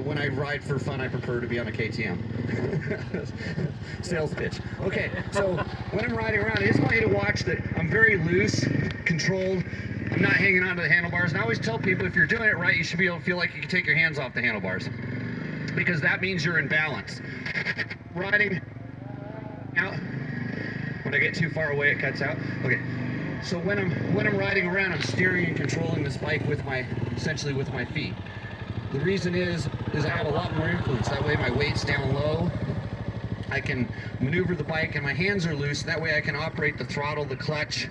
when I ride for fun, I prefer to be on a KTM. Sales pitch. Okay, so when I'm riding around, I just want you to watch that I'm very loose, controlled. I'm not hanging onto the handlebars. And I always tell people, if you're doing it right, you should be able to feel like you can take your hands off the handlebars, because that means you're in balance. Riding out, when I get too far away, it cuts out. Okay, so when I'm riding around, I'm steering and controlling this bike with essentially with my feet. The reason is I have a lot more influence. That way my weight's down low. I can maneuver the bike and my hands are loose. That way I can operate the throttle, the clutch,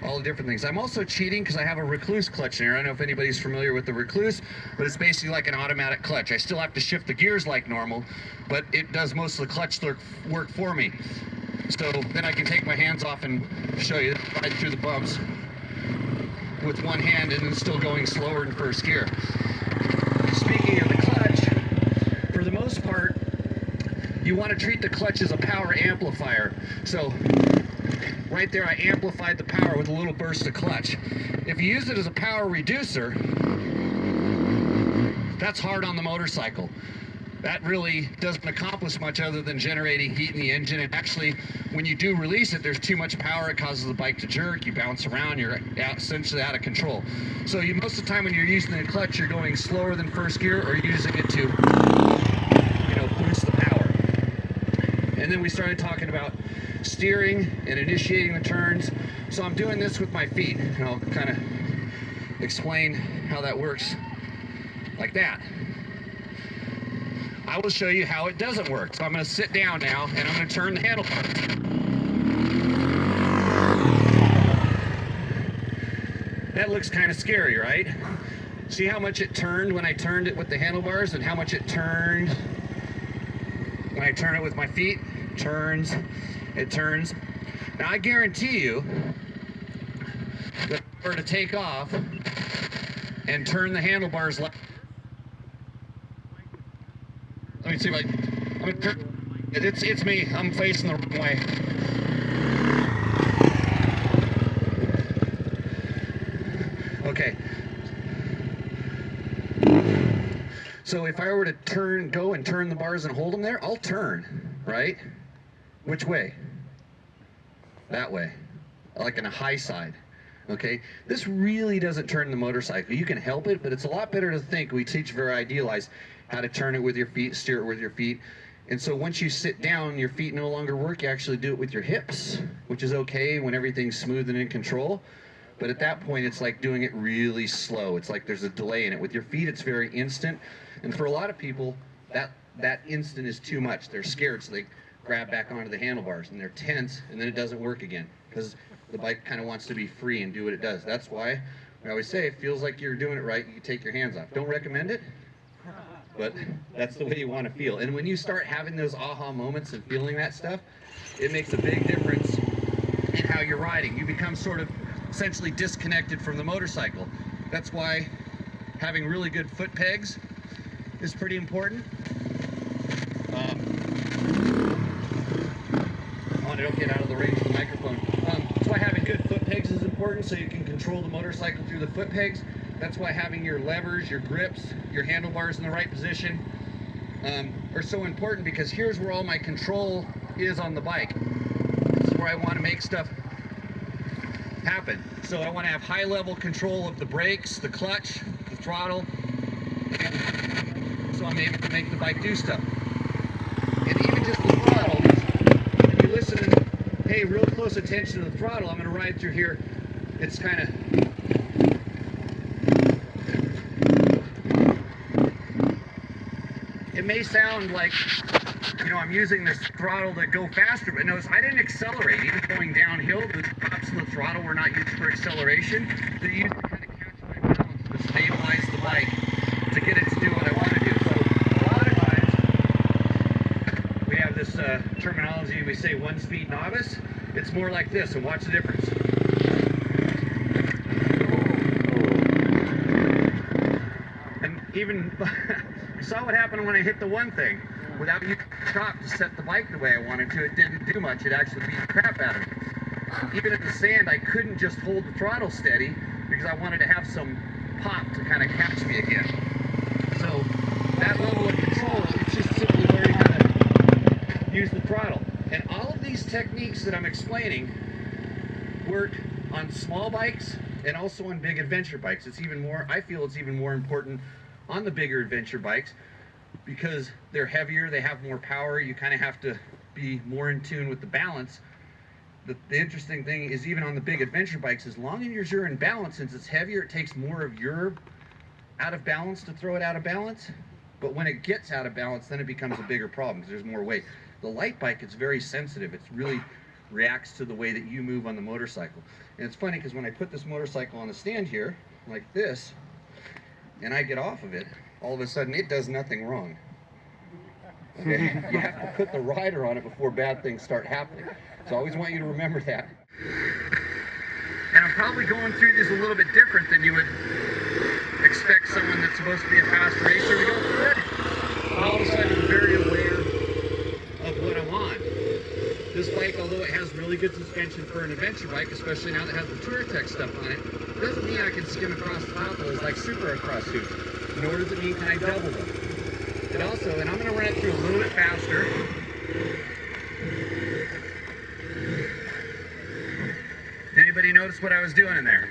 all the different things. I'm also cheating because I have a recluse clutch in here. I don't know if anybody's familiar with the recluse, but it's basically like an automatic clutch. I still have to shift the gears like normal, but it does most of the clutch work for me. So then I can take my hands off and show you, ride through the bumps with one hand and then still going slower in first gear. Speaking of the clutch, for the most part, you want to treat the clutch as a power amplifier. So right there, I amplified the power with a little burst of clutch. If you use it as a power reducer, that's hard on the motorcycle. That really doesn't accomplish much other than generating heat in the engine. And actually, when you do release it, there's too much power. It causes the bike to jerk. You bounce around. You're essentially out of control. So most of the time when you're using the clutch, you're going slower than first gear or using it to, boost the power. And then we started talking about steering and initiating the turns. So I'm doing this with my feet, and I'll kind of explain how that works like that. I will show you how it doesn't work. So I'm going to sit down now, and I'm going to turn the handlebars. That looks kind of scary, right? See how much it turned when I turned it with the handlebars, and how much it turned when I turn it with my feet? Turns, it turns. Now I guarantee you that if I were to take off and turn the handlebars like, let me see if I'm gonna turn, it's me, I'm facing the wrong way. Okay. So if I were to go and turn the bars and hold them there, I'll turn, right? Which way? That way, like in a high side, okay? This really doesn't turn the motorcycle. You can help it, but it's a lot better to think. We teach very idealized how to turn it with your feet, steer it with your feet. And so once you sit down, your feet no longer work. You actually do it with your hips, which is okay when everything's smooth and in control. But at that point, it's like doing it really slow. It's like there's a delay in it. With your feet, it's very instant. And for a lot of people, that instant is too much. They're scared, so they grab back onto the handlebars, and they're tense, and then it doesn't work again because the bike kind of wants to be free and do what it does. That's why I always say, it feels like you're doing it right, you take your hands off. Don't recommend it, but that's the way you want to feel. And when you start having those aha moments and feeling that stuff, it makes a big difference in how you're riding. You become sort of essentially disconnected from the motorcycle. That's why having really good foot pegs is pretty important. Don't get out of the range of the microphone. That's why having good foot pegs is important, so you can control the motorcycle through the foot pegs. That's why having your levers, your grips, your handlebars in the right position are so important, because here's where all my control is on the bike. This is where I want to make stuff happen. So I want to have high level control of the brakes, the clutch, the throttle, and so I'm able to make the bike do stuff. And even just the throttle, if you listen and pay real close attention to the throttle, I'm going to ride through here. It's kind of, it may sound like, I'm using this throttle to go faster, but notice I didn't accelerate. Even going downhill, the tops of the throttle were not used for acceleration. They're used to kind of catch my balance, to stabilize the bike, to get it to do what I want to do. So a lot of times, we have this terminology, we say one-speed novice. It's more like this, and watch the difference. And even, you saw what happened when I hit the one thing. Without using the top to set the bike the way I wanted to, it didn't do much. It actually beat the crap out of me. Even in the sand, I couldn't just hold the throttle steady because I wanted to have some pop to kind of catch me again. So that level techniques that I'm explaining work on small bikes and also on big adventure bikes. It's even more, I feel it's even more important on the bigger adventure bikes because they're heavier, they have more power, you kind of have to be more in tune with the balance. The interesting thing is even on the big adventure bikes, as long as you're in balance, since it's heavier, it takes more of your out of balance to throw it out of balance. But when it gets out of balance, then it becomes a bigger problem because there's more weight. The light bike, it's very sensitive. It really reacts to the way that you move on the motorcycle. And it's funny because when I put this motorcycle on the stand here, like this, and I get off of it, all of a sudden it does nothing wrong. Okay? You have to put the rider on it before bad things start happening. So I always want you to remember that. And I'm probably going through this a little bit different than you would expect someone that's supposed to be a fast racer to go through it. But all of a sudden I'm very aware of what I'm on. This bike, although it has really good suspension for an adventure bike, especially now that it has the Touratech stuff on it, doesn't mean I can skim across the top of those like super across hoops. Nor does it mean can I double them. It also, and I'm going to run it through a little bit faster. Anybody notice what I was doing in there?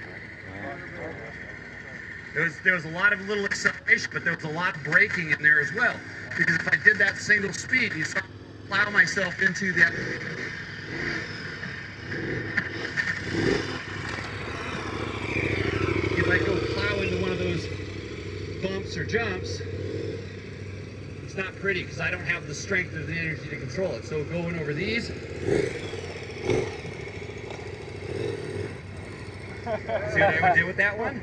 There was a lot of little acceleration, but there was a lot of braking in there as well. Because if I did that single speed, you saw me plow myself into that. If I go plow into one of those bumps or jumps, it's not pretty because I don't have the strength or the energy to control it. So going over these. See what I ever did with that one?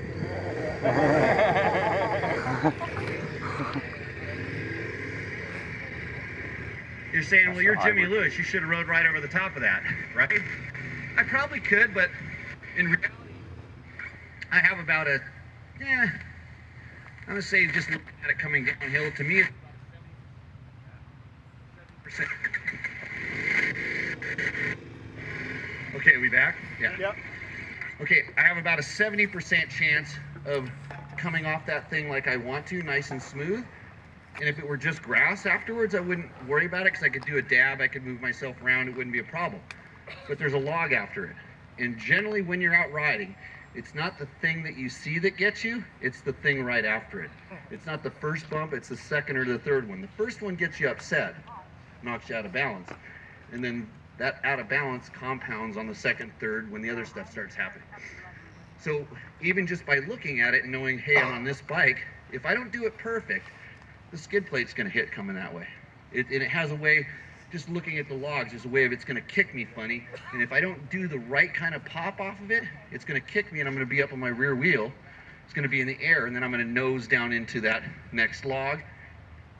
You're saying, well, you're Jimmy Lewis, you should have rode right over the top of that, right? I probably could, but in reality, I have about a, I'm going to say just looking at it coming downhill, to me, it's about 70%. Okay, are we back? Yeah. Yep. Okay, I have about a 70% chance of coming off that thing like I want to, nice and smooth. And if it were just grass afterwards, I wouldn't worry about it because I could do a dab, I could move myself around, it wouldn't be a problem. But there's a log after it. And generally when you're out riding, it's not the thing that you see that gets you, it's the thing right after it. It's not the first bump, it's the second or the third one. The first one gets you upset, knocks you out of balance. And then that out of balance compounds on the second, third, when the other stuff starts happening. So even just by looking at it and knowing, hey, I'm on this bike, if I don't do it perfect, the skid plate's gonna hit coming that way. And it has a way, just looking at the logs, there's a way of it's gonna kick me funny. And if I don't do the right kind of pop off of it, it's gonna kick me and I'm gonna be up on my rear wheel. It's gonna be in the air and then I'm gonna nose down into that next log.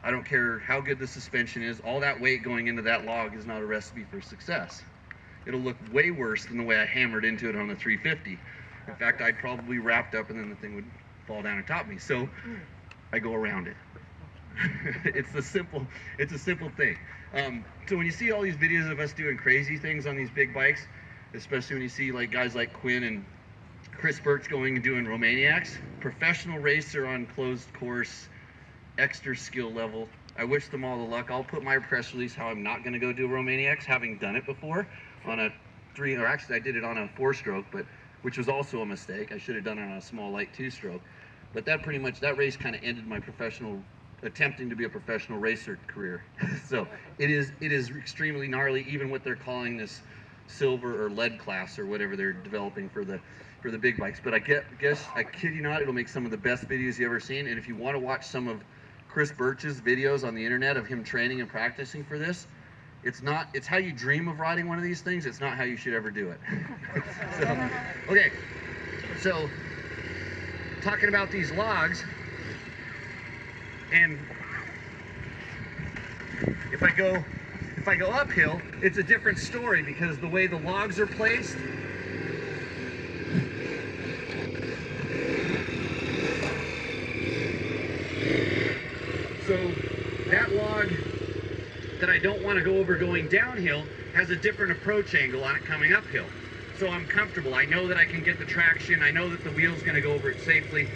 I don't care how good the suspension is, all that weight going into that log is not a recipe for success. It'll look way worse than the way I hammered into it on the 350. In fact, I'd probably wrapped up and then the thing would fall down and top me. So I go around it. It's a simple thing. So when you see all these videos of us doing crazy things on these big bikes, especially when you see like guys like Quinn and Chris Burke's going and doing Romaniacs, professional racer on closed course, extra skill level. I wish them all the luck. I'll put my press release how I'm not going to go do Romaniacs, having done it before on a 3, or actually I did it on a 4-stroke, but which was also a mistake. I should have done it on a small light 2-stroke. But that pretty much, that race kind of ended my attempting to be a professional racer career. So it is extremely gnarly, even what they're calling this silver or lead class or whatever they're developing for the big bikes. But I guess I kid you not, it'll make some of the best videos you've ever seen. And if you want to watch some of Chris Birch's videos on the internet of him training and practicing for this, it's how you dream of riding one of these things. It's not how you should ever do it. So talking about these logs, and if I go uphill, it's a different story because the way the logs are placed, so that log that I don't want to go over going downhill has a different approach angle on it coming uphill. So I'm comfortable. I know that I can get the traction. I know that the wheel's going to go over it safely.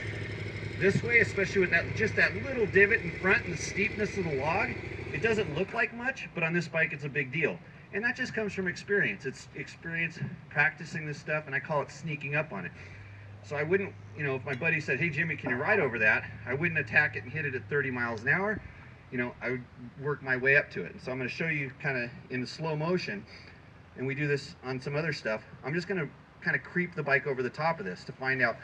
This way, especially with just that little divot in front and the steepness of the log, it doesn't look like much, but on this bike it's a big deal. And that just comes from experience. It's experience practicing this stuff, and I call it sneaking up on it. So I wouldn't, you know, if my buddy said, hey Jimmy, can you ride over that? I wouldn't attack it and hit it at 30 miles an hour. You know, I would work my way up to it. And so I'm going to show you kind of in slow motion, and we do this on some other stuff. I'm just going to kind of creep the bike over the top of this to find out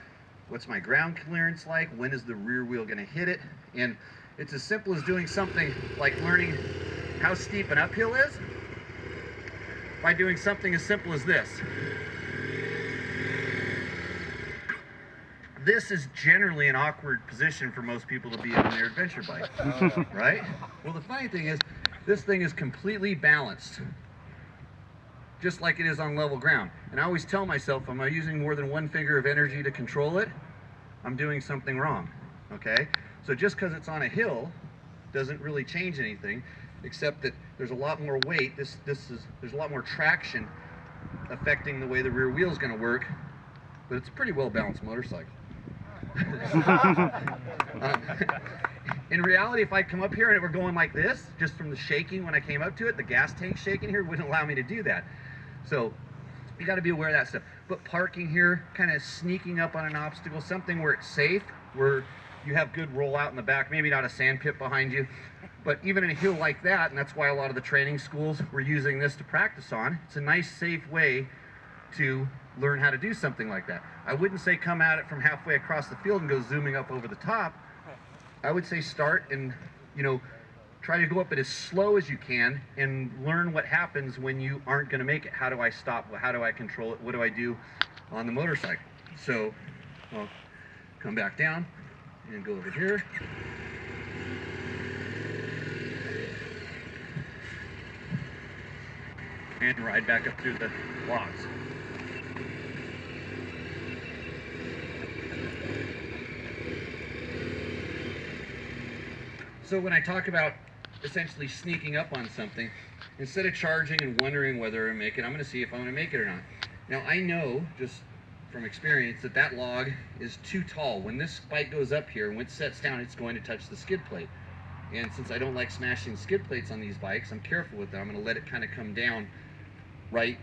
what's my ground clearance like, when is the rear wheel going to hit it. And it's as simple as doing something like learning how steep an uphill is by doing something as simple as this. This is generally an awkward position for most people to be in their adventure bike, right? Well, the funny thing is, this thing is completely balanced, just like it is on level ground. And I always tell myself, if I'm using more than one finger of energy to control it, I'm doing something wrong, okay? So just because it's on a hill doesn't really change anything, except that there's a lot more weight. There's a lot more traction affecting the way the rear wheel is going to work, but it's a pretty well balanced motorcycle. In reality, if I come up here and it were going like this, just from the shaking when I came up to it, the gas tank shaking here wouldn't allow me to do that. So you got to be aware of that stuff. But parking here, kind of sneaking up on an obstacle, something where it's safe, where you have good rollout in the back, maybe not a sand pit behind you, but even in a hill like that, and that's why a lot of the training schools were using this to practice on. It's a nice, safe way to learn how to do something like that. I wouldn't say come at it from halfway across the field and go zooming up over the top. I would say start and, you know, try to go up it as slow as you can and learn what happens when you aren't going to make it. How do I stop? How do I control it? What do I do on the motorcycle? So I'll come back down and go over here. And ride back up through the logs. So when I talk about essentially sneaking up on something, instead of charging and wondering whether I make it, I'm going to see if I'm going to make it or not. Now I know, just from experience, that that log is too tall. When this bike goes up here and when it sets down, it's going to touch the skid plate. And since I don't like smashing skid plates on these bikes, I'm careful with that. I'm going to let it kind of come down right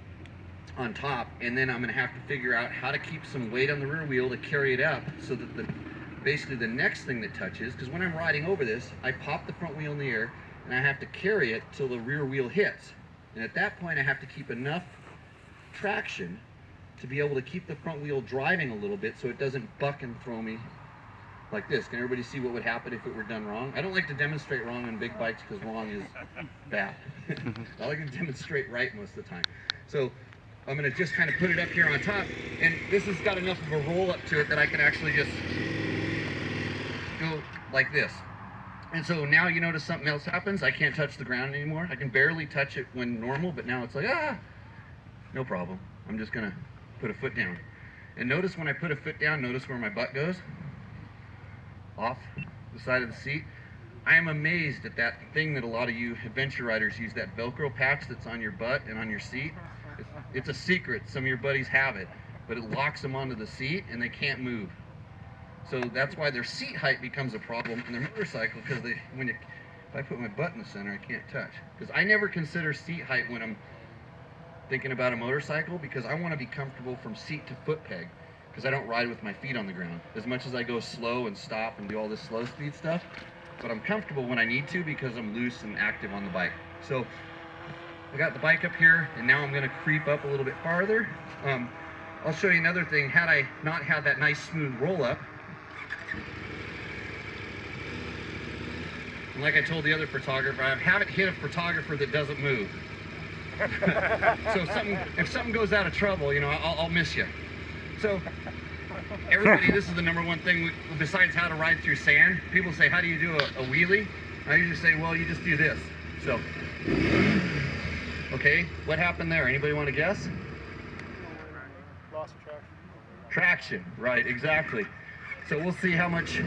on top, and then I'm going to have to figure out how to keep some weight on the rear wheel to carry it up so that basically the next thing that touches, because when I'm riding over this, I pop the front wheel in the air and I have to carry it till the rear wheel hits. And at that point I have to keep enough traction to be able to keep the front wheel driving a little bit so it doesn't buck and throw me like this. Can everybody see what would happen if it were done wrong? I don't like to demonstrate wrong on big bikes because wrong is bad. I like to demonstrate right most of the time. So I'm going to just kind of put it up here on top, and this has got enough of a roll up to it that I can actually just go like this. And so now you notice something else happens. I can't touch the ground anymore. I can barely touch it when normal, but now it's like, no problem. I'm just going to put a foot down. And notice when I put a foot down, notice where my butt goes. Off the side of the seat. I am amazed at that thing that a lot of you adventure riders use, that Velcro patch that's on your butt and on your seat. It's a secret. Some of your buddies have it, but it locks them onto the seat and they can't move. So that's why their seat height becomes a problem in their motorcycle, because if I put my butt in the center, I can't touch. Because I never consider seat height when I'm thinking about a motorcycle, because I want to be comfortable from seat to foot peg, because I don't ride with my feet on the ground. As much as I go slow and stop and do all this slow speed stuff, but I'm comfortable when I need to because I'm loose and active on the bike. So I got the bike up here, and now I'm going to creep up a little bit farther. I'll show you another thing. Had I not had that nice smooth roll up, and like I told the other photographer, I haven't hit a photographer that doesn't move. So if something goes out of trouble, you know, I'll miss you. So everybody, this is the number one thing, besides how to ride through sand. People say, how do you do a wheelie? I usually say, well, you just do this. So, okay, what happened there? Anybody want to guess? Loss of traction. Traction, right, exactly. So we'll see how much.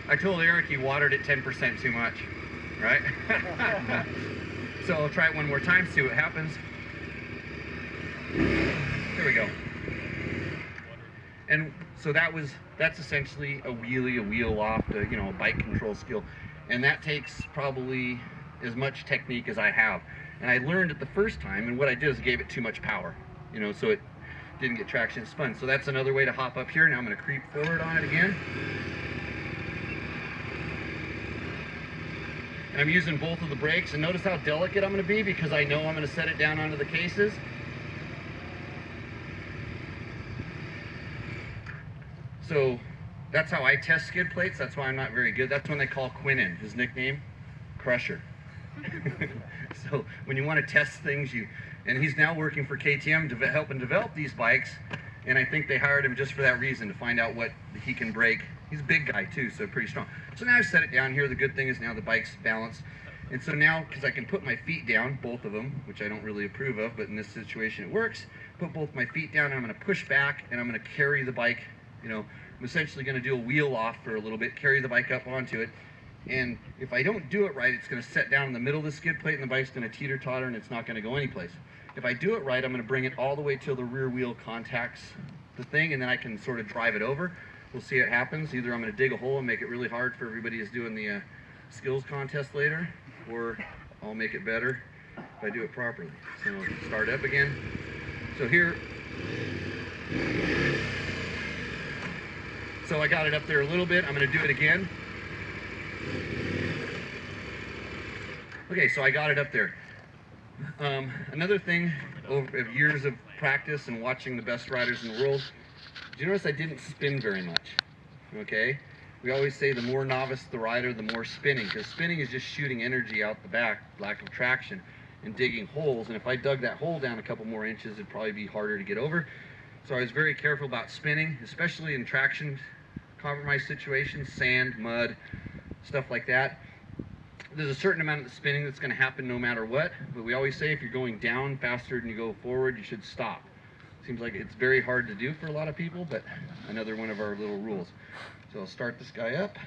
I told Eric he watered it 10% too much, right? So I'll try it one more time, see what happens. There we go. And so that's essentially a wheelie, a wheel loft, a bike control skill. And that takes probably as much technique as I have. And I learned it the first time, and what I did is gave it too much power, you know, so it didn't get traction, it spun. So that's another way to hop up here. Now I'm going to creep forward on it again. And I'm using both of the brakes, and notice how delicate I'm going to be because I know I'm going to set it down onto the cases. So that's how I test skid plates. That's why I'm not very good. That's when they call Quinnen, his nickname, Crusher. So when you want to test things, and he's now working for KTM helping develop these bikes, and I think they hired him just for that reason, to find out what he can break. He's a big guy too, so pretty strong. So now I've set it down here. The good thing is now the bike's balanced. And so now, because I can put my feet down, both of them, which I don't really approve of, but in this situation it works, put both my feet down, and I'm going to push back, and I'm going to carry the bike, you know, I'm essentially going to do a wheel off for a little bit, carry the bike up onto it. And if I don't do it right, it's going to set down in the middle of the skid plate, and the bike's going to teeter-totter, and it's not going to go anyplace. If I do it right, I'm going to bring it all the way till the rear wheel contacts the thing, and then I can sort of drive it over. We'll see what happens. Either I'm going to dig a hole and make it really hard for everybody who's doing the skills contest later, or I'll make it better if I do it properly. So start up again. So here, so I got it up there a little bit. I'm going to do it again. Okay, so I got it up there. Another thing, over years of practice and watching the best riders in the world, did you notice I didn't spin very much? Okay? We always say the more novice the rider, the more spinning, because spinning is just shooting energy out the back, lack of traction, and digging holes. And if I dug that hole down a couple more inches, it'd probably be harder to get over. So I was very careful about spinning, especially in traction compromise situations, sand, mud, stuff like that. There's a certain amount of spinning that's going to happen no matter what, but we always say if you're going down faster than you go forward, you should stop. Seems like it's very hard to do for a lot of people, but another one of our little rules. So I'll start this guy up.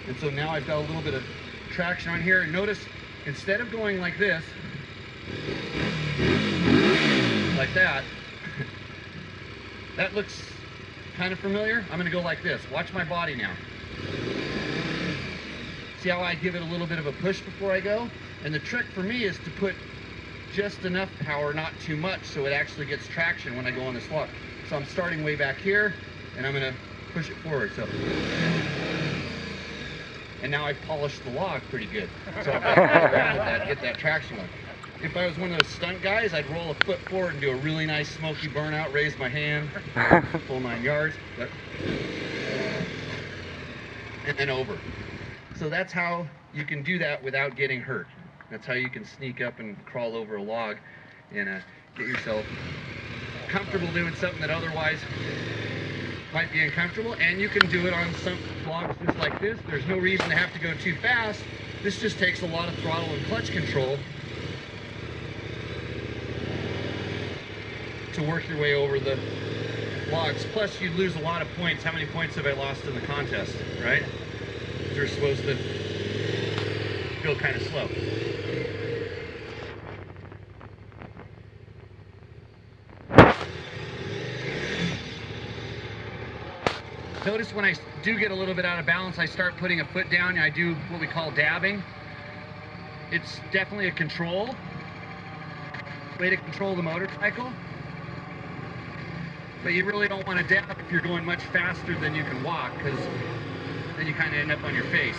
And so now I've got a little bit of traction on here, and notice instead of going like this, like that, that looks kind of familiar. I'm going to go like this. Watch my body now. See how I give it a little bit of a push before I go? And the trick for me is to put just enough power, not too much, so it actually gets traction when I go on this log. So I'm starting way back here, and I'm going to push it forward. So, and now I've polished the log pretty good. So I've got to play around with that, get that traction on. If I was one of those stunt guys, I'd roll a foot forward and do a really nice smoky burnout, raise my hand, full 9 yards, but, and then over. So that's how you can do that without getting hurt. That's how you can sneak up and crawl over a log and get yourself comfortable doing something that otherwise might be uncomfortable. And you can do it on some logs just like this. There's no reason to have to go too fast. This just takes a lot of throttle and clutch control to work your way over the logs. Plus, you lose a lot of points. How many points have I lost in the contest, right? They're supposed to go kind of slow. Notice when I do get a little bit out of balance, I start putting a foot down. I do what we call dabbing. It's definitely a control way to control the motorcycle. But you really don't want to dab if you're going much faster than you can walk, because then you kind of end up on your face.